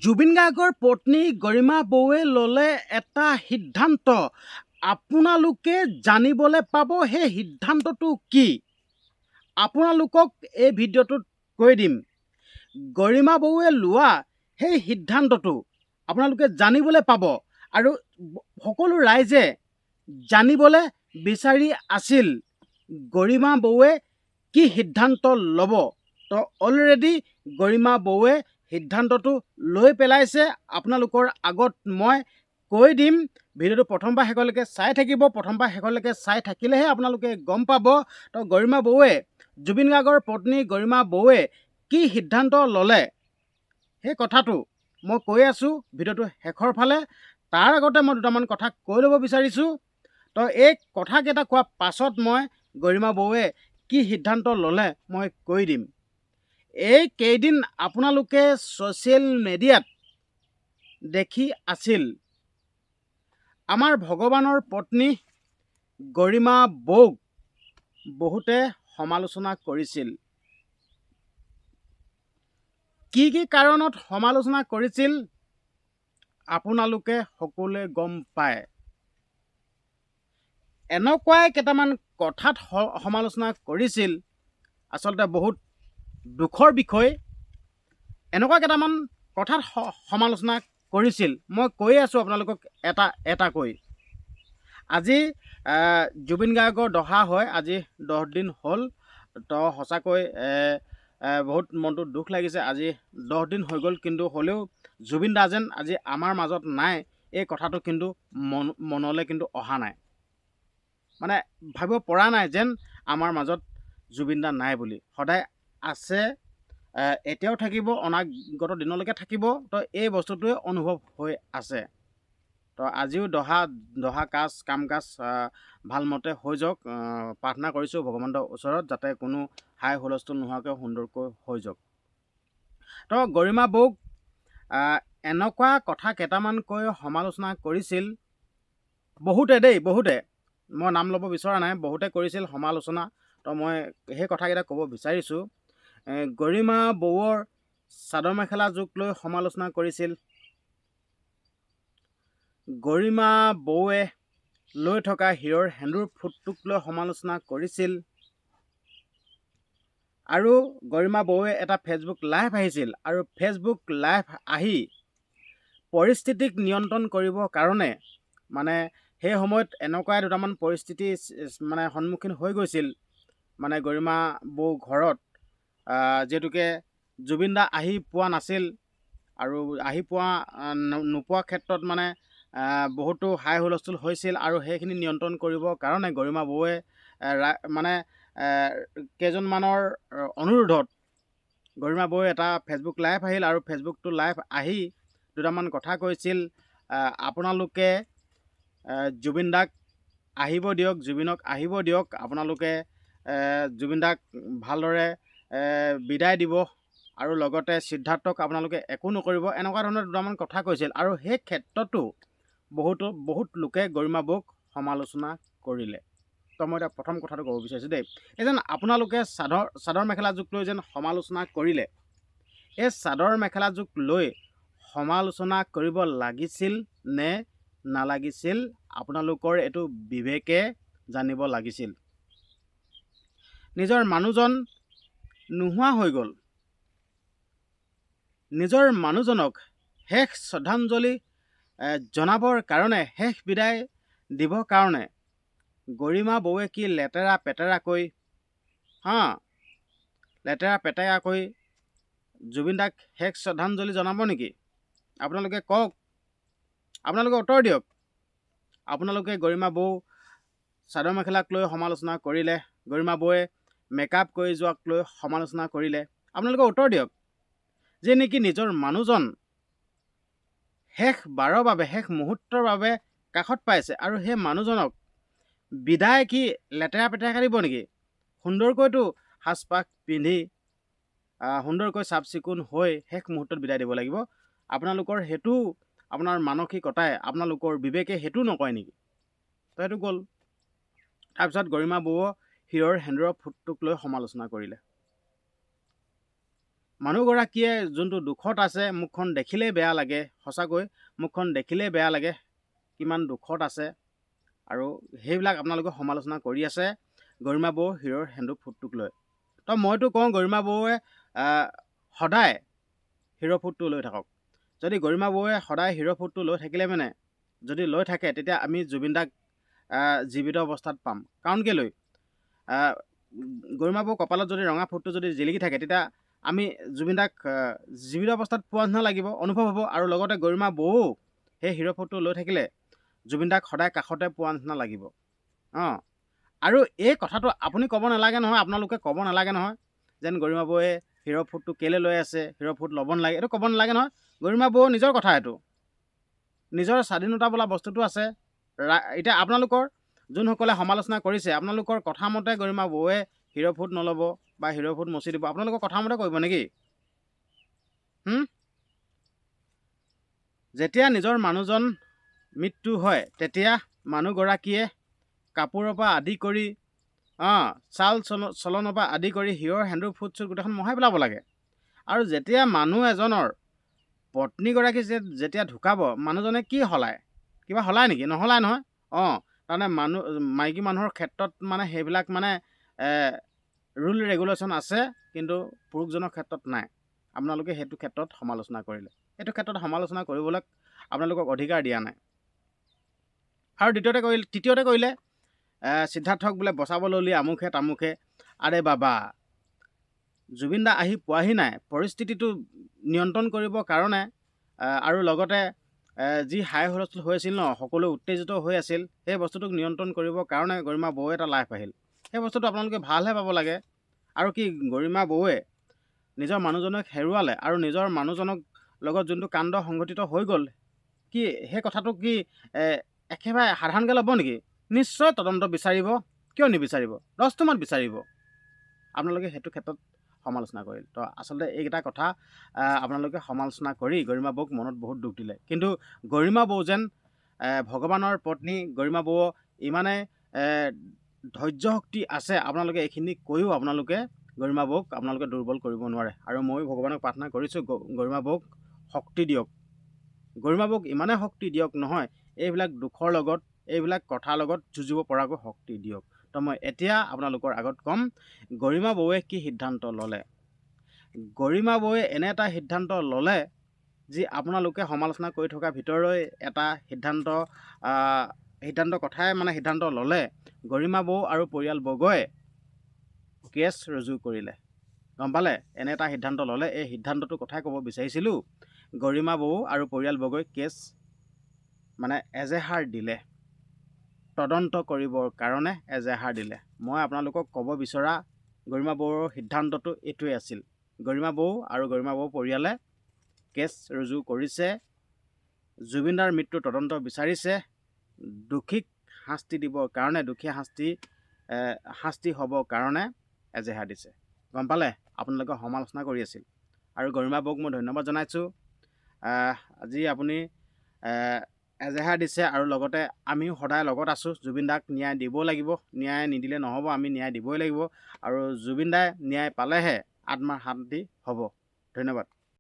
জুবিন গাৰ্গৰ পত্নী গৰিমা বৌৱে ল'লে এটা সিদ্ধান্ত। আপোনালোকে জানিবলৈ পাব সেই সিদ্ধান্তটো কি। আপোনালোকক এই ভিডিঅ'টোত কৈ দিম। গৰিমা বৌৱে লোৱা সেই সিদ্ধান্তটো আপোনালোকে জানিবলৈ পাব আৰু সকলো ৰাইজে জানিবলৈ বিচাৰি আছিল গৰিমা বৌৱে কি সিদ্ধান্ত ল'ব। তো অলৰেডি গৰিমা বৌৱে সিদ্ধান্তটো লৈ পেলাইছে। আপোনালোকৰ আগত মই কৈ দিম। ভিডিঅ'টো প্ৰথমবাৰ শেষলৈকে চাই থাকিব। প্ৰথমবাৰ শেষলৈকে চাই থাকিলেহে আপোনালোকে গম পাব। তো গৰিমা বৌৱে, জুবিন গাৰ্গৰ পত্নী গৰিমা বৌৱে কি সিদ্ধান্ত ল'লে সেই কথাটো মই কৈ আছোঁ ভিডিঅ'টো শেষৰ ফালে। তাৰ আগতে মই দুটামান কথা কৈ ল'ব বিচাৰিছোঁ। তো এই কথাকেইটা কোৱাৰ পাছত মই গৰিমা বৌৱে কি সিদ্ধান্ত ল'লে মই কৈ দিম। এই কেইদিন আপোনালোকে ছ'চিয়েল মিডিয়াত দেখি আছিল আমাৰ ভগৱানৰ পত্নী গৰিমা বৌক বহুতে সমালোচনা কৰিছিল। কি কি কাৰণত সমালোচনা কৰিছিল আপোনালোকে সকলোৱে গম পায়। এনেকুৱাই কেইটামান কথাত সমালোচনা কৰিছিল, আচলতে বহুত দুখৰ বিষয়। এনেকুৱা কেইটামান কথাত সমালোচনা কৰিছিল। মই কৈ আছোঁ আপোনালোকক এটা এটাকৈ। আজি জুবিন গাৰ্গৰ দহা হয়, আজি 10 দিন হ'ল। তো সঁচাকৈ বহুত মনটো দুখ লাগিছে। আজি 10 দিন হৈ গ'ল, কিন্তু হ'লেও জুবিন দা যেন আজি আমাৰ মাজত নাই, এই কথাটো কিন্তু মনলৈ কিন্তু অহা নাই। মানে ভাবিব পৰা নাই যেন আমাৰ মাজত জুবিন দা নাই বুলি। সদায় আছে, এতিয়াও থাকিব, অনাগত দিনলৈকে থাকিব। তো এই বস্তুটোৱে অনুভৱ হৈ আছে। তো আজিও দহা কাম কাজ ভালমতে হৈ যাওক, প্ৰাৰ্থনা কৰিছোঁ ভগৱানৰ ওচৰত, যাতে কোনো হাই হুলস্থুল নোহোৱাকৈ সুন্দৰকৈ হৈ যাওক। তো গৰিমা বৌক এনেকুৱা কথা কেইটামান কৈ সমালোচনা কৰিছিল বহুতে। মই নাম ল'ব বিচৰা নাই, বহুতে কৰিছিল সমালোচনা। তো মই সেই কথাকেইটা ক'ব বিচাৰিছোঁ। গৰিমা বৌৰ চাদৰ মেখেলা জোক লৈ সমালোচনা কৰিছিল। গৰিমা বৌৱে লৈ থকা হীৰৰ সেন্দুৰ ফুটটোক লৈ সমালোচনা কৰিছিল। আৰু গৰিমা বৌৱে এটা ফেচবুক লাইভ আহিছিল, আৰু ফেচবুক লাইভ আহি পৰিস্থিতিক নিয়ন্ত্ৰণ কৰিবৰ কাৰণে, মানে সেই সময়ত এনেকুৱাই দুটামান পৰিস্থিতি মানে সন্মুখীন হৈ গৈছিল। মানে গৰিমা বৌ ঘৰত যিহেতুকে জুবিন দা আহি পোৱা নাছিল, আৰু আহি নোপোৱা ক্ষেত্ৰত মানে বহুতো হাই হুলস্থুল হৈছিল। আৰু সেইখিনি নিয়ন্ত্ৰণ কৰিবৰ কাৰণে গৰিমা বৌৱে মানে কেইজনমানৰ অনুৰোধত গৰিমা বৌৱে এটা ফেচবুক লাইভ আহিল, আৰু ফেচবুকটো লাইভ আহি দুটামান কথা কৈছিল। আপোনালোকে জুবিন দাক আহিব দিয়ক, জুবিনক আহিব দিয়ক, আপোনালোকে জুবিন দাক ভালদৰে বিদায় দিব, আৰু লগতে সিদ্ধাৰ্থক আপোনালোকে একো নকৰিব, এনেকুৱা ধৰণৰ দুটামান কথা কৈছিল। আৰু সেই ক্ষেত্ৰতো বহুত লোকে গৰিমা বৌক সমালোচনা কৰিলে। তো মই এতিয়া প্ৰথম কথাটো ক'ব বিচাৰিছোঁ দেই। এই যেন আপোনালোকে চাদৰ মেখেলা জোক লৈ যেন সমালোচনা কৰিলে, এই চাদৰ মেখেলা জোক লৈ সমালোচনা কৰিব লাগিছিল নে নালাগিছিল, আপোনালোকৰ এইটো বিবেকে জানিব লাগিছিল। নিজৰ মানুহজন নোহোৱা হৈ গ'ল, নিজৰ মানুহজনক শেষ শ্ৰদ্ধাঞ্জলি জনাবৰ কাৰণে, শেষ বিদায় দিবৰ কাৰণে গৰিমা বৌৱে কি লেতেৰা পেতেৰাকৈ জুবিন দাক শেষ শ্ৰদ্ধাঞ্জলি জনাব নেকি? আপোনালোকে কওক, আপোনালোকে উত্তৰ দিয়ক। আপোনালোকে গৰিমা বৌ চাদৰ মেখেলাক লৈ সমালোচনা কৰিলে, গৰিমা বৌৱে মেকআপ কৰি যোৱাক লৈ সমালোচনা কৰিলে। আপোনালোকে উত্তৰ দিয়ক। যে নেকি নিজৰ মানুহজন শেষ বাৰৰ বাবে, শেষ মুহূৰ্তৰ বাবে কাষত পাইছে, আৰু সেই মানুহজনক বিদায় কি লেতেৰা পেতেৰাকৈ দিব নেকি? সুন্দৰকৈতো সাজপাক পিন্ধি সুন্দৰকৈ চাফ চিকুণ হৈ শেষ মুহূৰ্তত বিদায় দিব লাগিব। আপোনালোকৰ সেইটো, আপোনাৰ মানসিকতাই, আপোনালোকৰ বিবেকে সেইটো নকয় নেকি? তো সেইটো গ'ল। তাৰপিছত গৰিমা বৌৱে হীৰৰ সেন্দুৰৰ ফুটটোক লৈ সমালোচনা কৰিলে। মানুহগৰাকীয়ে যোনটো দুখত আছে, মুখখন দেখিলেই বেয়া লাগে, সঁচাকৈ মুখখন দেখিলেই বেয়া লাগে কিমান দুখত আছে। আৰু সেইবিলাক আপোনালোকে সমালোচনা কৰি আছে গৰিমা বৌ হিৰৰ সেন্দুৰ ফুটটোক লৈ। তো মইতো কওঁ গৰিমা বৌৱে সদায় হিৰ' ফুটটো লৈ থাকক। যদি গৰিমা বৌৱে সদায় হিৰ' ফুটটো লৈ থাকিলে মানে যদি লৈ থাকে, তেতিয়া আমি জুবিন দাক জীৱিত অৱস্থাত পাম। কাৰণ কেলৈ গৰিমা বৌ কপালত যদি ৰঙা ফুটটো যদি জিলিকি থাকে, তেতিয়া আমি জুবিন দাক জীৱিত অৱস্থাত পোৱা নিচিনা লাগিব, অনুভৱ হ'ব। আৰু লগতে গৰিমা বৌ সেই হিৰ' ফুটটো লৈ থাকিলে জুবিন দাক সদায় কাষতে পোৱা নিচিনা লাগিব। আৰু এই কথাটো আপুনি ক'ব নালাগে নহয়, আপোনালোকে ক'ব নালাগে নহয় যেন গৰিমা বৌৱে হিৰ' ফুটটো কেলৈ লৈ আছে, হিৰ' ফুট ল'ব নালাগে, এইটো ক'ব নালাগে নহয়। গৰিমা বৌ নিজৰ কথা, এইটো নিজৰ স্বাধীনতা বোলা বস্তুটো আছে। এতিয়া আপোনালোকৰ যোনসকলে সমালোচনা কৰিছে, আপোনালোকৰ কথা মতে গৰিমা বৌৱে হিৰ' ফুট নল'ব বা হিৰ' ফুট মচি দিব, আপোনালোকৰ কথা মতে কৰিব নেকি? যেতিয়া নিজৰ মানুহজন মৃত্যু হয়, তেতিয়া মানুহগৰাকীয়ে কাপোৰৰ পৰা আদি কৰি চাল চলনৰ পৰা আদি কৰি হিৰৰ সেন্দুৰ ফুট চুট গোটেইখন মহাই পেলাব লাগে। আৰু যেতিয়া মানুহ এজনৰ পত্নীগৰাকী যেতিয়া ঢুকাব, মানুহজনে কি সলায়? কিবা সলায় নেকি? নসলায় নহয়। তাৰমানে মাইকী মানুহৰ ক্ষেত্ৰত মানে সেইবিলাক মানে ৰুল ৰেগুলেশ্যন আছে, কিন্তু পুৰুষজনৰ ক্ষেত্ৰত নাই। আপোনালোকে সেইটো ক্ষেত্ৰত সমালোচনা কৰিলে, এইটো ক্ষেত্ৰত সমালোচনা কৰিবলৈ আপোনালোকক অধিকাৰ দিয়া নাই। আৰু তৃতীয়তে কৰিলে সিদ্ধাৰ্থক বোলে বচাবলৈ উলিয়াই আমুকে তামুকে। আৰে বাবা, জুবিন দা আহি পোৱাহি নাই। পৰিস্থিতিটো নিয়ন্ত্ৰণ কৰিবৰ কাৰণে আৰু লগতে যি হাই হুলস্থুল হৈ আছিল ন, সকলো উত্তেজিত হৈ আছিল, সেই বস্তুটোক নিয়ন্ত্ৰণ কৰিবৰ কাৰণে গৰিমা বৌৱে এটা লাইভ আহিল। সেই বস্তুটো আপোনালোকে ভালহে পাব লাগে। আৰু কি গৰিমা বৌৱে নিজৰ মানুহজনক হেৰুৱালে আৰু নিজৰ মানুহজনক লগত যোনটো কাণ্ড সংঘটিত হৈ গ'ল, কি সেই কথাটো কি একেবাৰে সাধাৰণকৈ ল'ব নেকি? নিশ্চয় তদন্ত বিচাৰিব। কিয় নিবিচাৰিব? 10টো মান বিচাৰিব। আপোনালোকে সেইটো ক্ষেত্ৰত সমালোচনা কৰিল। তো আচলতে এইকেইটা কথা আপোনালোকে সমালোচনা কৰি গৰিমা বৌক মনত বহুত দুখ দিলে। কিন্তু গৰিমা বৌ যেন ভগৱানৰ পত্নী, গৰিমা বৌ ইমানে ধৈৰ্য শক্তি আছে, আপোনালোকে এইখিনি কৈও আপোনালোকে গৰিমা বৌক আপোনালোকে দুৰ্বল কৰিব নোৱাৰে। আৰু ময়ো ভগৱানক প্ৰাৰ্থনা কৰিছোঁ গৰিমা বৌক শক্তি দিয়ক। গৰিমা বৌক ইমানে শক্তি দিয়ক নহয়, এইবিলাক দুখৰ লগত, এইবিলাক কথাৰ লগত যুঁজিব পৰাকৈ শক্তি দিয়ক। তো মই এতিয়া আপোনালোকৰ আগত ক'ম গৰিমা বৌৱে কি সিদ্ধান্ত ল'লে। গৰিমা বৌৱে এনে এটা সিদ্ধান্ত ল'লে যি আপোনালোকে সমালোচনা কৰি থকাৰ ভিতৰৰে এটা সিদ্ধান্ত কথাই মানে সিদ্ধান্ত ল'লে। গৰিমা বৌ আৰু পৰিয়ালবৰ্গই কেছ ৰুজু কৰিলে। গম পালে? এনে এটা সিদ্ধান্ত ল'লে। এই সিদ্ধান্তটোৰ কথাই ক'ব বিচাৰিছিলোঁ। গৰিমা বৌ আৰু পৰিয়ালবৰ্গই কেছ মানে এজেহাৰ দিলে, তদন্ত কৰিবৰ কাৰণে এজেহাৰ দিলে। মই আপোনালোকক ক'ব বিচৰা গৰিমা বৌৰ সিদ্ধান্তটো এইটোৱে আছিল। গৰিমা বৌ আৰু গৰিমা বৌ পৰিয়ালে কেছ ৰুজু কৰিছে, জুবিন দাৰ মৃত্যুৰ তদন্ত বিচাৰিছে, দোষীক শাস্তি দিবৰ কাৰণে, দোষীয়ে শাস্তি হ'বৰ কাৰণে এজেহাৰ দিছে। গম পালে? আপোনালোকে সমালোচনা কৰি আছিল। আৰু গৰিমা বৌক মই ধন্যবাদ জনাইছোঁ। আজি আপুনি এজেহাৰ দিছে আৰু লগতে আমিও সদায় লগত আছোঁ। জুবিন দাক ন্যায় দিব লাগিব, ন্যায় নিদিলে নহ'ব, আমি ন্যায় দিবই লাগিব। আৰু জুবিন দাই ন্যায় পালেহে আত্মাৰ শান্তি হ'ব। ধন্যবাদ।